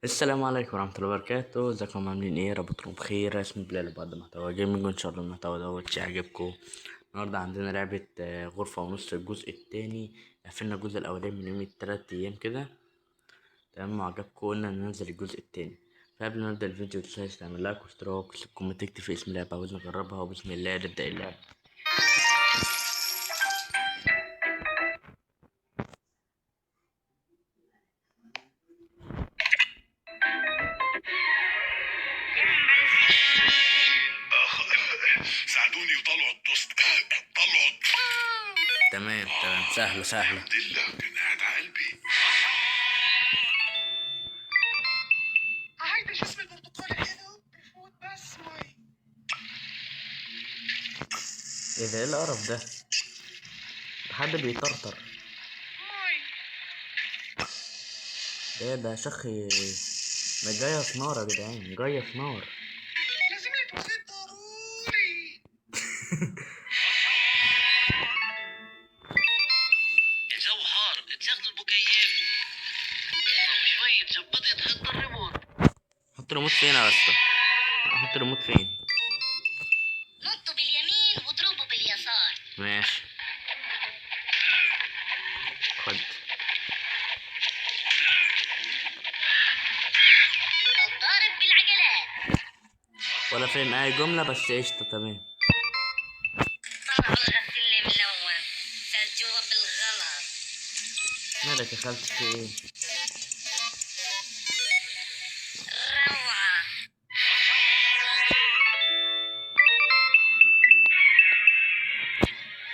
السلام عليكم ورحمة الله وبركاته، ازيكم عاملين ايه؟ رب تكونوا بخير. اسمي بلال بعد محتوى جيمنج، وان شاء الله المحتوى دوت يعجبكم. النهاردة عندنا لعبة غرفة ونص الجزء التاني. قفلنا الجزء الأولاني من يومي 3 أيام كده. تمام، وعجبكم قلنا ننزل الجزء التاني. فقبل ما نبدأ الفيديو متنساش تعمل لايك واشتراك وتسيب كومنت تكتب في اسم اللعبة عاوز نجربها، وبسم الله نبدأ اللعبة. ساعدوني وطلعوا التوست. طلعوا. تمام سهلة. الحمد لله، كان قاعد على قلبي. هيدا جسم البرتقال الحلو بفوت بس مي. ايه القرف ده؟ حد بيطرطر. مي. ده شخي. ده جاية في نار يا جدعان، جاية في نار. لازم لي توصيل ضروري. الجو حار، تشغل المكيف. وشوي تظبطي تحط الريموت. حط الريموت فين يا اسطى؟ حط الريموت فين؟ نطوا باليمين واضربوا باليسار. ماشي، خد. الضارب بالعجلات. ولا فاهم اي جملة بس قشطة تمام. طلعوا الغسيل الملون. سجوها بالغلط. مالك يا خالتي، في ايه؟ روعة.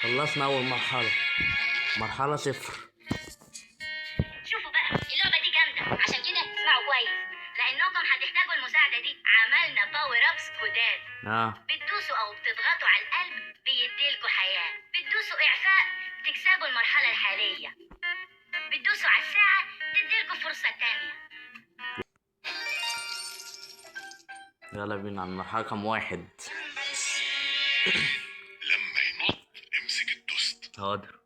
خلصنا اول مرحلة، مرحلة 0. شوفوا بقى، اللعبة دي جامدة، عشان كده اسمعوا كويس، لأنكم هتحتاجوا المساعدة دي. عملنا باور أبس جداد. بتدوسوا أو بتضغطوا على القلب بيديلكوا حياة. بتدوسوا إعفاء تكسبوا المرحلة الحالية. بتدوسوا على الساعة تديلكوا فرصة تانية. يلا بينا على المرحلة رقم 1. لما ينط امسك التوست. حاضر.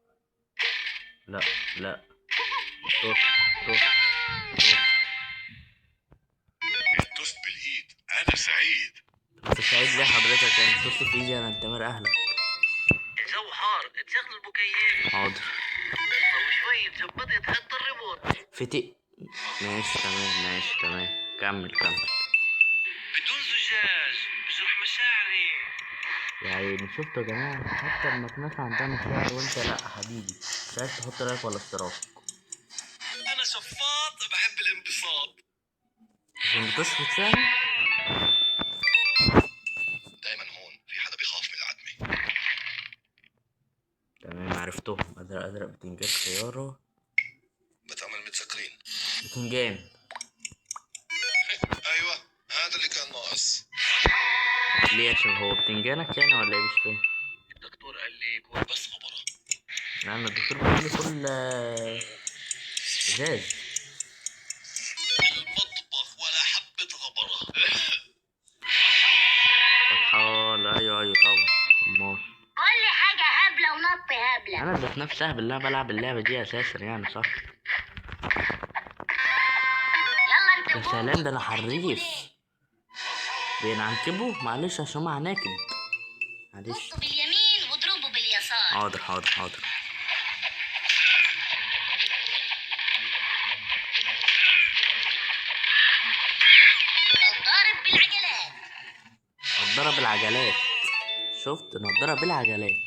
لا توست توست توست. التوست بالإيد، أنا سعيد. انت سعيد ليه حضرتك؟ يعني توست في ايدي انا، انت مال اهلك. الجو حار، تشغل المكيف. حاضر. وشوي تظبطي تحط الريموت. فتي. ماشي تمام. كمل. بدون زجاج بجرح مشاعري. يا عيني، شفتوا يا جماعة؟ حتى المكنسة عندها مشاعر وانت لا حبيبي. مش عايز تحط لايك ولا اشتراك أنا شفاط بحب الانبساط. عشان بتشفط يعني. دايما هون في حدا بيخاف من العتمة. تمام عرفتهم. ازرق بتنجان خيارة. بتعمل متسكرين. بتنجان. ايوه، هذا اللي كان ناقص. ليه؟ عشان هو بتنجانك يعني ولا ايه؟ مش فاهم. الدكتور قال لي كل بس خبره. يعني الدكتور بيقول لي كل ازاز. المطبخ ولا حبة غبرة. فتحان. ايوه طبعا. امال قول لي حاجة هبلة ونط هبلة. انا ذات نفسي اهبل اللي انا بلعب اللعبة دي اساسا يعني، صح؟ يلا انت يا سلام، ده انا حريف. بينعنكبوا معلش عشان هما عناكب. معلش. نطوا باليمين واضربوا باليسار. حاضر. الضارب بالعجلات. نضارة بالعجلات. شفت؟ نضارة بالعجلات.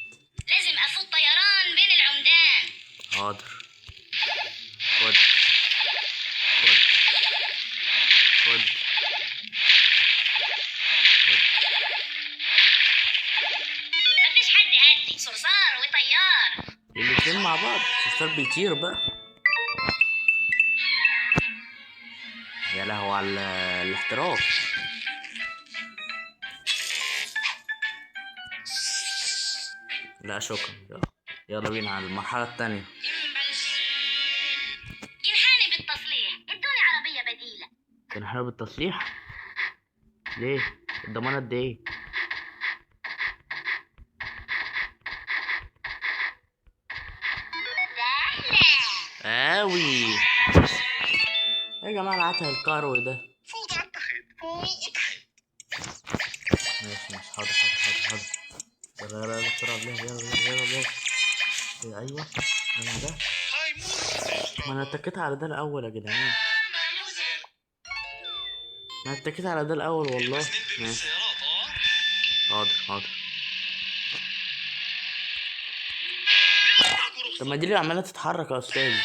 لازم افوت طيران بين العمدان. حاضر. خد. مفيش حد قدي، صرصار وطيار. الاتنين مع بعض، الصرصار بيطير بقى. يا لهو على الاحتراف. لا شكرا. يلا بينا على المرحلة التانية. جنحاني بالتصليح، ادوني عربية بديلة. كان حابب التصليح؟ ليه؟ الضمان قد ايه؟ سهلة اوي. يا جماعة العته الكروي ده. فوق على التخت، فوق وتحت. ماشي حاضر حاضر. يلا بسرعة يلا. ايوه انا ده. هاي مو ما انا اتكيت على ده الاول يا جدعان. ما انا اتكيت على ده الاول والله. ماشي حاضر. طب ما دي اللي عمالة تتحرك يا استاذ.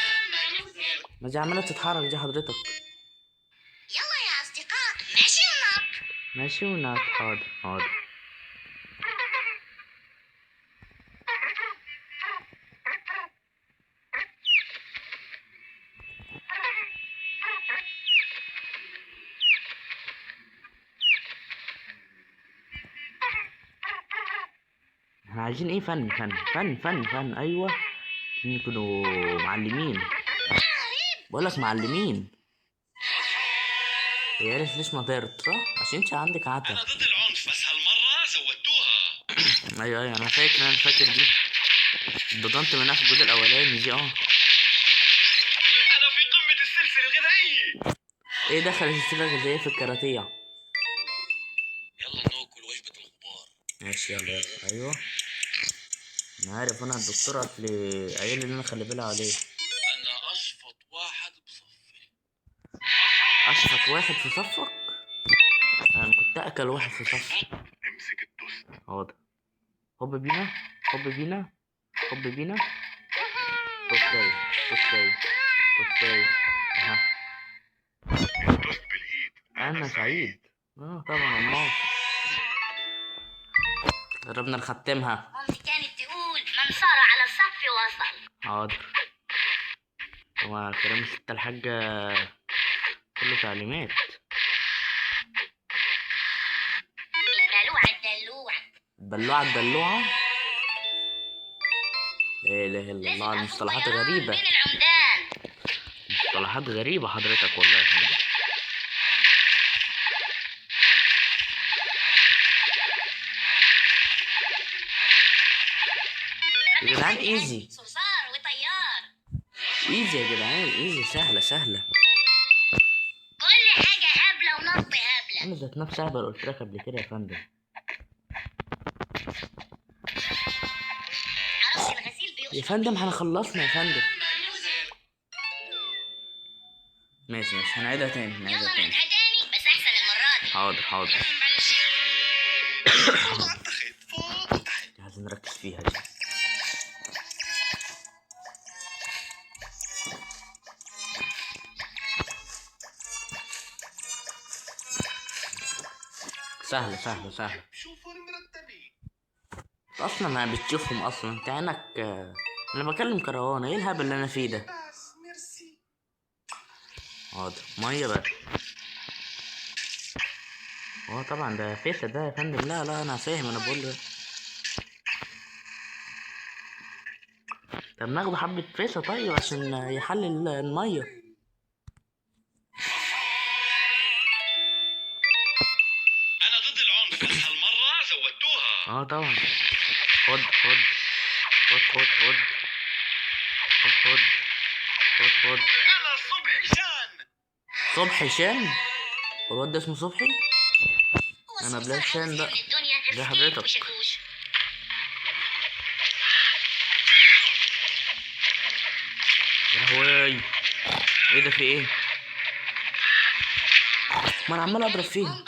ما دي عمالة تتحرك دي حضرتك. يلا يا أصدقاء ماشي ونط. حاضر. احنا عايزين ايه؟ فن. ايوه عايزين يكونوا معلمين. بقولك معلمين. هي عرفت ليش ما طارت صح؟ عشان انت عندك عتا. انا ضد العنف بس هالمرة زودتوها. ايوه انا فاكر دي. اتضغطت منها في الجزء الاولاني دي. انا في قمة السلسلة الغذائية. ايه دخل السلسلة الغذائية في الكاراتيه؟ يلا ناكل وجبة الغبار. ماشي يلا. ايوه انا عارف. انا الدكتور اصلي قايل لي ان انا خلي بالي عليه. انا اشفط واحد بصفي. اشفط واحد في صفك؟ انا كنت اكل واحد في صفي. امسك التوست. حاضر. هوب بينا. توستاي. اها. التوست بالايد. انا سعيد. طبعا امال. قربنا نختمها. مامتي كانت تقول من صار على الصف وصل. حاضر. هو كلام الستة الحاجة كله تعليمات. الدلوعة. لا اله الا الله. المصطلحات غريبة. بين العمدان. مصطلحات غريبة حضرتك والله يا فندم. يا جدعان ايزي. صرصار وطيار. ايزي يا جدعان ايزي. سهلة. كل حاجة هبلة ونط هبلة. انا ذات نفسي اهبل قلت لك قبل كده يا فندم. عرفت الغسيل يا فندم احنا خلصنا يا فندم. ماشي هنعيدها تاني. يلا نعيدها تاني بس احسن المرة دي. حاضر. عايزين نركز فيها دي. سهلة. شوفوا المرتبين. اصلا انا بتشوفهم اصلا. انت عينك. انا بكلم كروان. ايه الهبل اللي انا فيه ده؟ بس ميرسي. حاضر. ميه بقى. طبعا ده فيسة ده يا فندم. لا انا فاهم. انا بقول له طب ناخده حبة فيسة طيب عشان يحلل المية. انا ضد العنف بس هالمرة زودتوها. طبعا. خد. انا صبحي شان. الواد ده اسمه صبحي. انا بلال شان بقى. ده حضرتك. يا لهوي. ايه ده؟ في ايه؟ ما انا عمال اضرب فيهم.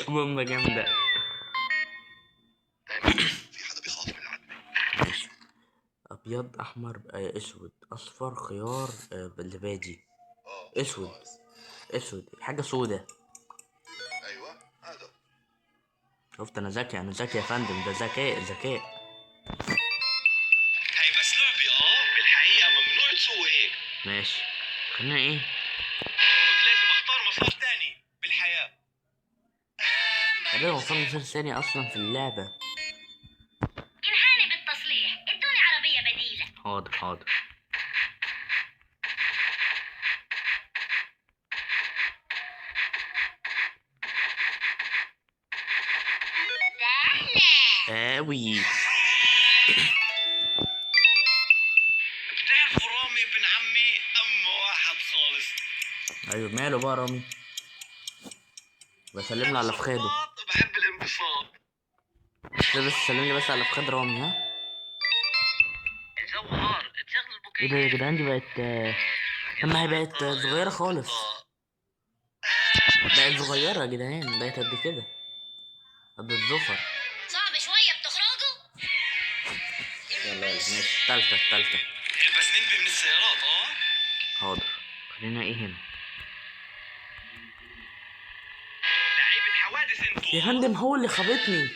بومبا جامدة. في حدا بيخاف من العدل. ماشي. ابيض احمر اسود اصفر خيار زبادي. اسود حاجة سودة. ايوه هذا. شفت انا ذكي يا فندم. ده ذكاء. هاي بس لعبة. بالحقيقة ممنوع تسوي هيك. ماشي. خلينا ايه؟ كنت لازم اختار مسار تاني بالحياة. خلينا وصلنا مسار ثاني اصلا في اللعبة. انحاني بالتصليح. ادوني عربية بديلة. حاضر. اوي. بتعرفوا رامي ابن عمي امه خالص. ايوه ماله بقى رامي؟ بسلم لي على فخاده. بحب الانبساط. بس سلم لي بس على فخاد رامي. ها الجو حار، تشغل المكيف. ايه ده يا جدعان؟ دي بقت طب ما هي بقت صغيرة خالص. بقت صغيرة يا جدعان، بقت قد كده، قد الظفر. صعب شوية بتخرجوا. يلا ماشي. التالتة. بس ننبه من السيارات. حاضر. خلينا ايه هنا؟ لعيبة حوادث انتوا. يا فندم هو اللي خابطني.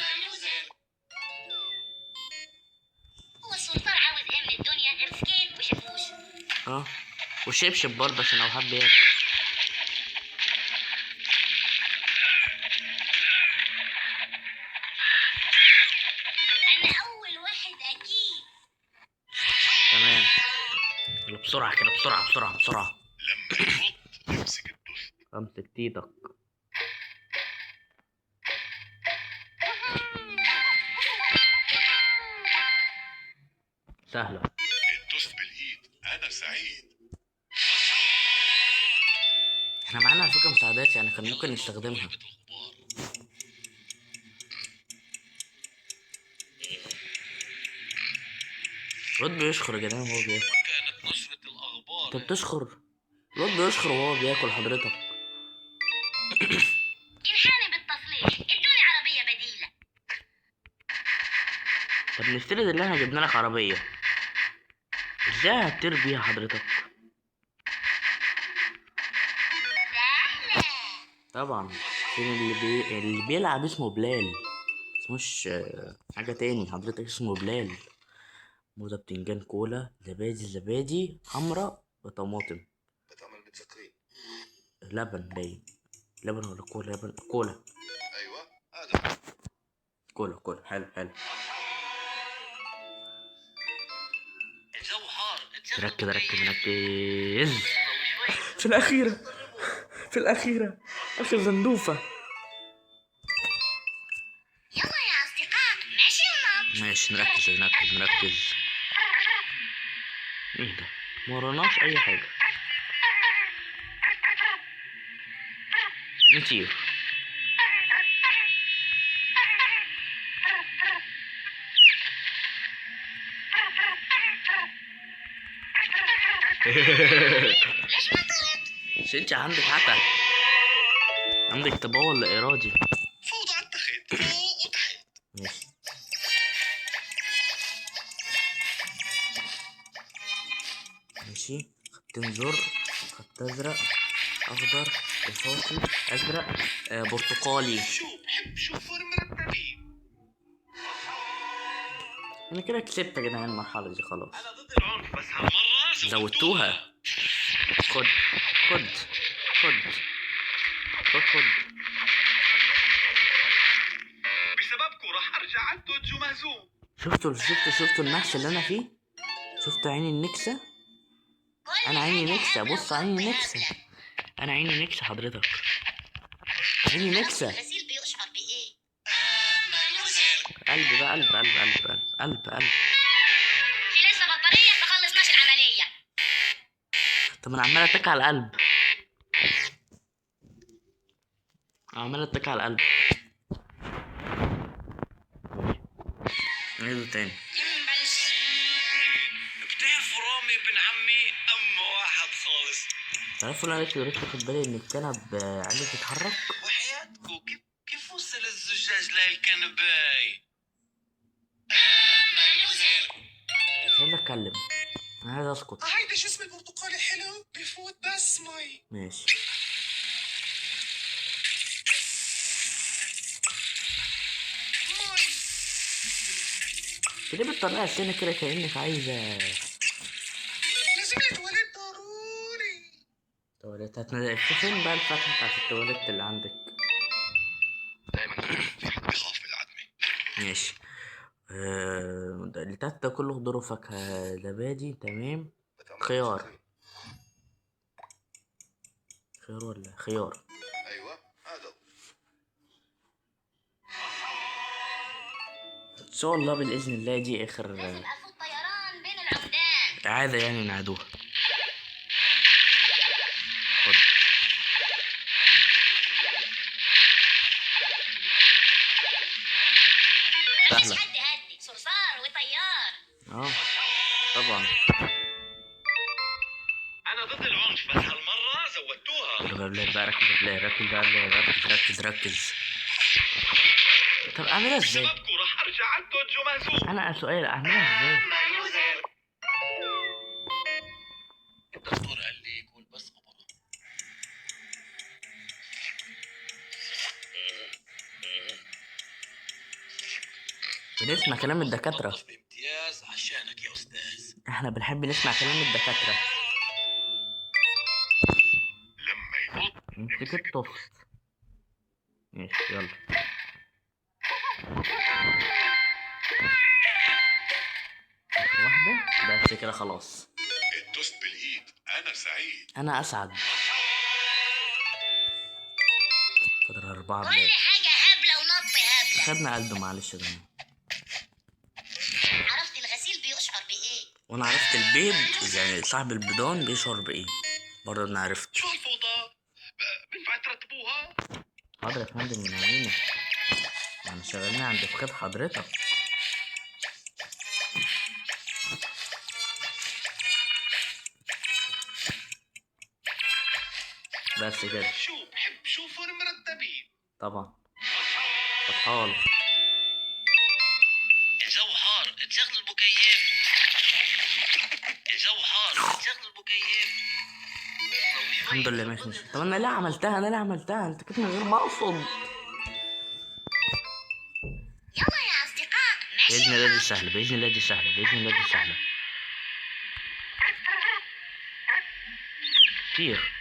هو السلطان عاوز ايه من الدنيا؟ ارسكيت وشفوش. وشبشب برضه عشان لو حد ياكل. انا اول واحد اكيد. تمام. يلا بسرعة كده، بسرعة. لما ينط امسك الدوس. امسك ايدك. سهلة. الدوس بالايد. انا سعيد. احنا معانا على فكرة مساعدات، يعني كان ممكن نستخدمها. الواد بيشخر يا جدعان وهو بياكل. كانت نشرة الاخبار. انت بتشخر؟ الواد بيشخر وهو بياكل حضرتك. ينحاني بالتصليح، ادوني عربية بديلة. طب نفترض ان احنا جبنا لك عربية، ازاي هتطير بيها حضرتك؟ سهلة. طبعا. فين اللي بيلعب اسمه بلال، اسموش حاجة تاني حضرتك، اسمه بلال. موزة، بتنجان، كولا، زبادي حمرا وطماطم. بتعمل متذكرين. لبن باين. لبن ولا كولا؟ لبن كولا. ايوه هذا. كولا حلو. الجو حار. ركز. في الأخيرة آخر زندوفة. يلا يا اصدقاء، ماشي ونط. ماشي، نركز. ايه ده؟ مرناش أي حاجة. نطير. ليش ما طلعت؟ مش انت عندك عتا، عندك تبول لا إرادي. فوضى على التخت فوق وتحت. ماشي. خطين زر، خط أزرق، أخضر، رصاصي، أزرق، برتقالي. بحب شوفور مرتبين. أنا كده كسبت يا جدعان المرحلة دي خلاص. انا ضد العنف بس هالمرة زودتوها. خد. بسببكم راح ارجع انتج ومهزوم. شفتوا النحس اللي أنا فيه؟ شفتوا عيني النكسة؟ أنا عيني نكسة، بص عيني نكسة. أنا عيني نكسة حضرتك. عيني نكسة. الغسيل بيشعر بايه؟ قلب بقى، قلب. في لسه بطارية، ما خلصناش العملية. طب أنا عمال أتك على القلب. نعيده تاني. بتعرفوا رامي بن عمي اما واحد خالص. تعرفوا انا لسه واخد بالي ان الكنب عايزة تتحرك. وحياتكم كيف وصل الزجاج للكنباي؟ خليني اتكلم، انا عايز اسكت. هيدا شو اسم البرتقالي حلو بفوت بس مي. ماشي. ليه بالطريقة التانية كده كأنك عايزة؟ لازم التواليت ضروري. تواليت فين بقى الفتحة بتاعت التواليت اللي عندك؟ دايما في حد بيخاف من العدمة. ماشي. التالت ده كله خضار وفاكهة. زبادي تمام. خيار ولا خيار؟ ايوه هذا. ان شاء الله باذن الله دي اخر لازم افوت طيران بين العمدان. عادة يعني نعدوها. العنف بس هالمرة زودتوها. بلال بقى، ركز يا بلال، ركز بقى يا بلال، ركز. طب اعملها ازاي؟ بسببكم راح ارجع على الدوجو مهزوم. انا سؤال، اعملها ازاي؟ الدكتور قال لي يكون بس قبضة. بنسمع كلام الدكاترة. بامتياز عشانك يا استاذ. احنا بنحب نسمع كلام الدكاترة. لما يفوت امسك الطفل. ماشي يلا. واحدة بس كده خلاص. الدوست بالايد. انا سعيد. انا اسعد. قدر 4 كل بلاد. حاجة هبلة ونط هبلة. خدنا قلبه معلش يا جماعة. عرفت الغسيل بيشعر بإيه؟ وانا عرفت البيض، يعني صاحب البيضان بيشعر بايه برضه انا عرفت. شو الفوضى؟ بينفع ترتبوها؟ حاضر يا فندم من عينينا، احنا شغالين عند بخيت حضرتك. بس كده. شو بحب شوفهم مرتبين. طبعا فتحال. الجو حار، تشغل المكيف. الجو حار، تشغل المكيف. الحمد لله ماشي. طب انا ليه عملتها انت كده من غير ما اقصد. يلا يا أصدقاء ماشي. باذن الله دي سهله. كتير.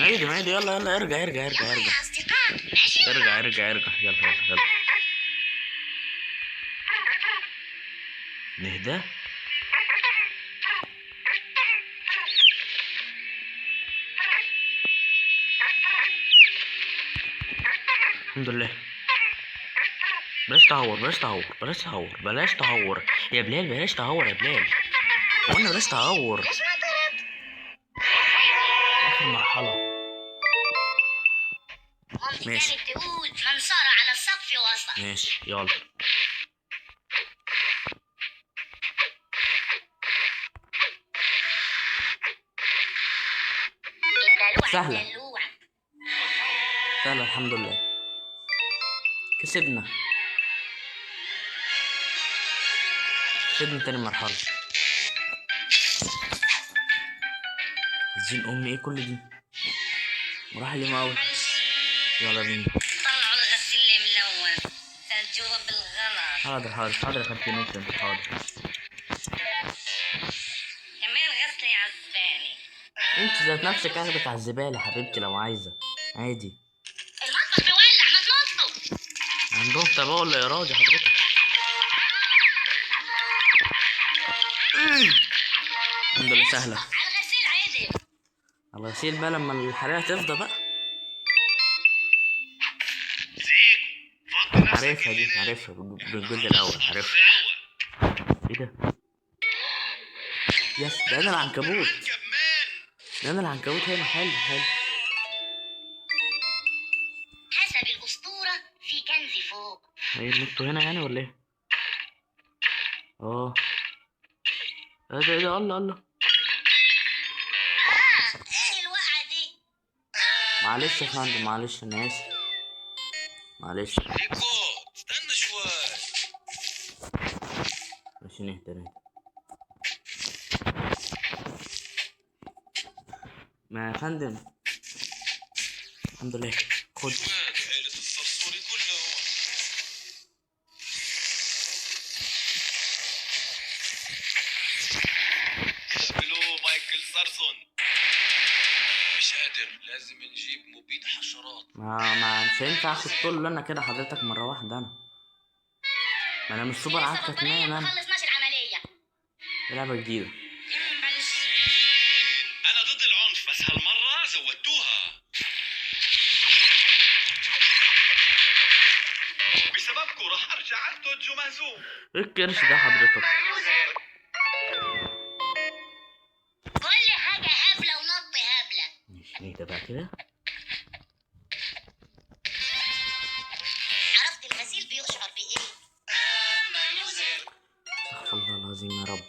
نعيد يلا ارجع. يلا يا أصدقاء ماشي. ارجع يلا. نهدى. الحمد لله. بلاش تهور يا بلال، بلاش تهور. قلنا بلاش تهور. ليش ما ضرب؟ اخر مرحلة. مامتي ماشي. كانت تقول من صار على السقف وسط. ماشي يلا. سهلة الحمد لله. كسبنا تاني مرحلة. عايزين امي ايه كل دي مراحل ما قوي. يلا بينا. طلعوا الغسيل الملون سجوه بالغلط. حاضر يا كابتن. حاضر. كمان غسلي عزباني. انت ذات نفسك اخدك على الزبالة حبيبتي لو عايزة عادي. المطبخ بيولع ما تنطوا. عندهم تبع ولا يا راجل حضرتك؟ الحمد لله سهلة. على الغسيل عادي. الغسيل بقى لما الحريقة تفضى بقى. عارفها بالجزء الأول عارفها. ايه ده؟ يس ده انا العنكبوت. هنا حلو. حسب الأسطورة في كنز فوق. ايه نطوا هنا يعني ولا ايه؟ ايه ده الله. ايه الوقعة دي؟ معلش يا فندم، معلش انا اسف. معلش. ريكو استنى شوي. ماشي نهدى. ما يا فندم الحمد لله. خد. عيلة الصرصوري كلها هون. قابلوا مايكل سارسون. مش قادر، لازم نجيب مبيد حشرات. ما مش هينفع اخد كله انا كده حضرتك مرة واحدة. ما انا مش سوبر عارفة كمان. ما خلصناش العملية. لعبة جديدة. أنا ضد العنف بس هالمرة زودتوها. بسببكم راح أرجع على الدوجو مهزوم. ايه الكرش ده حضرتك؟ كل حاجة هبلة ونط هبلة. ماشي نهدى بقى كده. العظيم يا رب.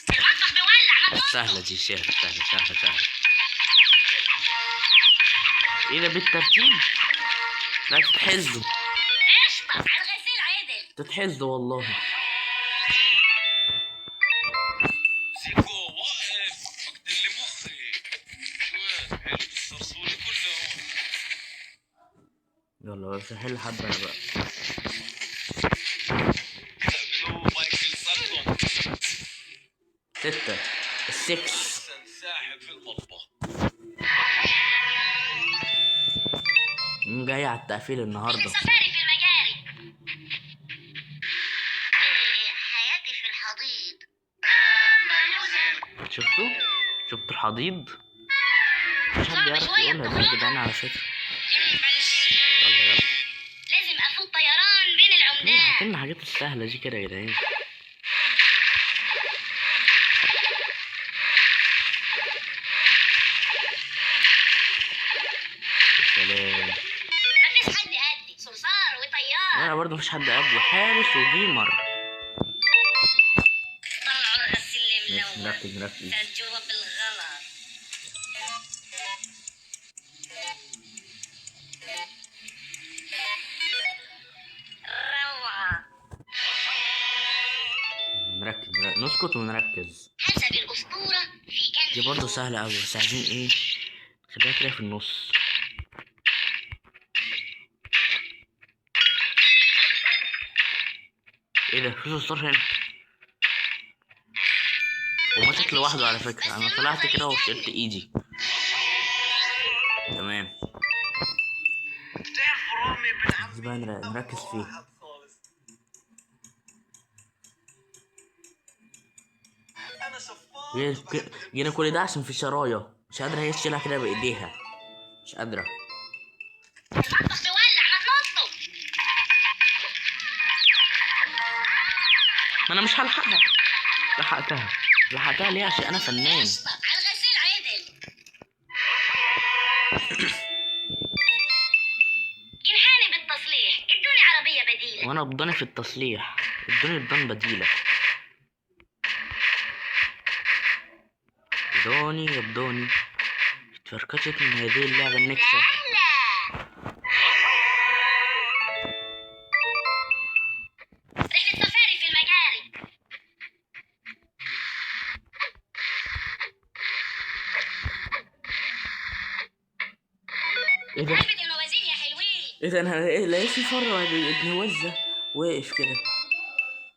المطبخ بيولع، ما سهلة دي، سهلة. ايه ده بالترتيب؟ لا تتحزوا. قشطة على الغسيل عدل. تتحزوا والله. زيكو واقف فقد لي مخي. وين حلو الصرصوري كله هون. يلا بس حل حبة انا بقى. استقبلوه مايكل سارتون. 6 6. احسن ساحب في المطبخ. جاي على التقفيل النهارده. سفاري في المجاري. حياتي في الحضيض. شفتوا الحضيض؟ مش حد يعرف يقولها دي يا جدعان على فكرة. يلا لازم افوت طيران بين العمدان. عارفين الحاجات السهلة دي كده يا جدعان. سلام. مفيش حد قدي، صرصار وطيار. انا برضه مفيش حد قدي، حارس وجيمر. طلعوا الغسيل ماشي، نركز. سجوها بالغلط. روعة. نركز نسكت ونركز. حسب الأسطورة في كنز. دي برضه سهلة أوي، بس عايزين ايه؟ خليها كده في النص. ايه ده؟ في صرصار هنا وماسك لوحده على فكرة. انا طلعت كده وشلت ايدي. تمام. بتعرف رامي بن دي بقى نركز فيه. انا صفار. جينا كل ده عشان في شرايط مش قادرة هي تشيلها كده بإيديها، مش قادرة. المطبخ بيولع، ما تنطوا. ما انا مش هلحقها. لحقتها ليه؟ عشان انا فنان. قشطة على الغسيل عدل. ينحاني بالتصليح، ادوني عربية بديلة. وانا بضاني في التصليح، ادوني بضان بديلة. بدوني اتفركشت من هذه اللعبة النكسة. سهلة. رحلة سفاري في المجاري. ايه ده؟ علبة الموازين يا حلوين. ايه ده؟ انا لقيت في فرع ابن وزة واقف كده.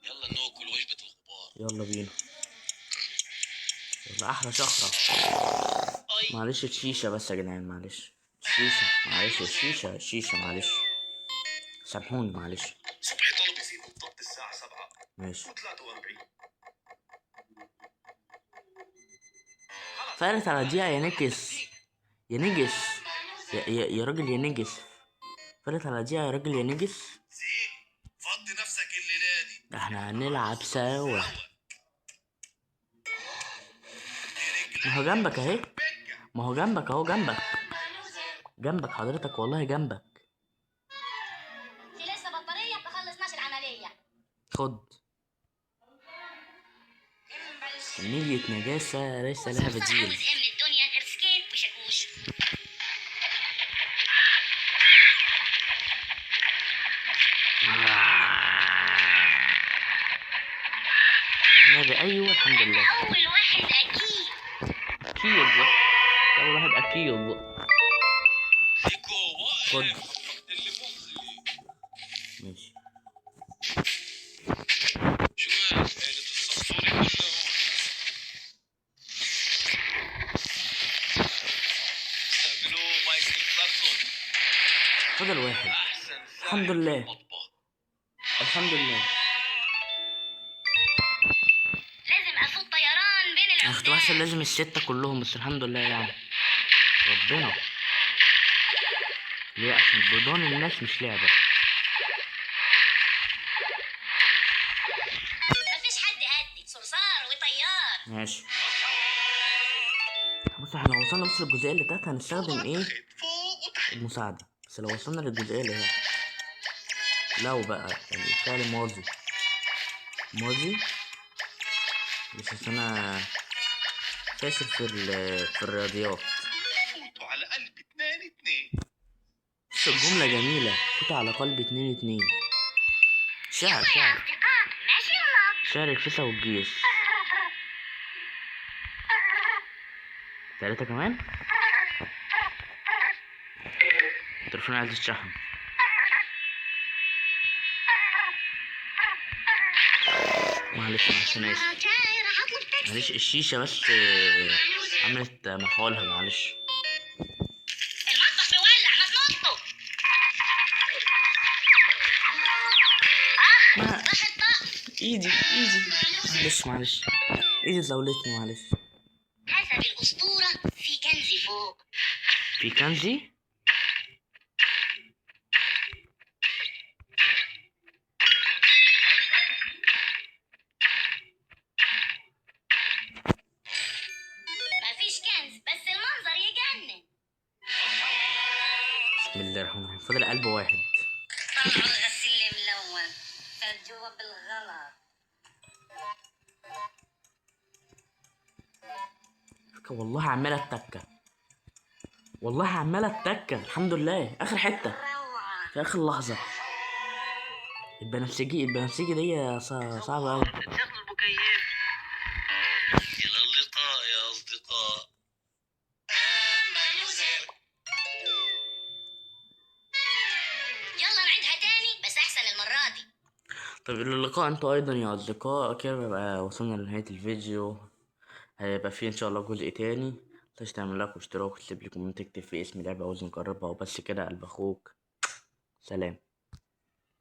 يلا ناكل وجبة الغبار. يلا بينا. يلا احلى شخرة. معلش الشيشة بس يا جدعان، معلش الشيشة معلش. سامحوني معلش. صبحي طلب يصير بالضبط الساعة 7 ماشي. و43. فارت على دقيقة يا نجس يا راجل يا نجس. فارت على دقيقة يا راجل يا نجس. زين فضي نفسك الليلة دي. احنا هنلعب سوا. ما هو جنبك اهي. ما هو جنبك اهو. جنبك حضرتك والله جنبك. في لسه بطارية، بخلص العملية. خد. نية نجاسة ليس لها بديل. عاوز ايه من الدنيا غير سكيت وشاكوش؟ نبي ايوه الحمد لله. اول واحد اكيد. اول واحد اكيد. زيكو خد. واقف اللي مخي. ماشي. شو هاد عيلة الصرصوري كله هون. استقبلوه مايكل سارتون. فضل واحد. احسن الحمد ساحب لله. في المطبخ. الحمد لله. لازم افوت طيران بين انا كنت بحسب لازم الستة كلهم، بس الحمد لله يعني. ربنا. ليه؟ عشان بدون الناس مش لعبة. مفيش حد قدي، صرصار وطيار. ماشي. بص احنا لو وصلنا بس للجزئية اللي تحت هنستخدم ايه؟ فوق وتحت. المساعدة. بس لو وصلنا للجزئية اللي هي لو بقى يعني فعل ماضي بس انا فاشل في الرياضيات. فوتوا على قلب 2-2. بس الجملة جميلة، فوت على قلب 2-2. شعر شعر أصدقاء ماشي والله. شعر الفيسا والجيش. 3 كمان. التليفون عايز يتشحن. معلش انا اسف. معلش الشيشة بس عملت مفعولها، معلش. المطبخ بيولع، ما تنطوا. ما راح الطقم. ايدي معلش ايدي زولتني، معلش. حسب الأسطورة في كنز فوق. في كنزي. مفيش كنز بس المنظر يجنن. بسم الله الرحمن الرحيم. فاضل قلب واحد. طلعوا الغسيل الملون، فجوا بالغلط. والله عمالة التكة، والله عمالة التكة. الحمد لله اخر حتة روعة. في اخر لحظة. البنفسجي دي صعبة اوي. شغل المكيف. إلى اللقاء يا أصدقاء. يلا نعيدها تاني بس أحسن المرة دي. طيب الى اللقاء انتوا ايضا يا اصدقاء. كده بقى وصلنا لنهاية الفيديو. هيبقى فيه ان شاء الله جزء تاني. متنساش تعمل لايك واشتراك وتسيب لي كومنت تكتب فيه اسم لعبة عاوز نجربها. وبس كده. قلب اخوك. سلام.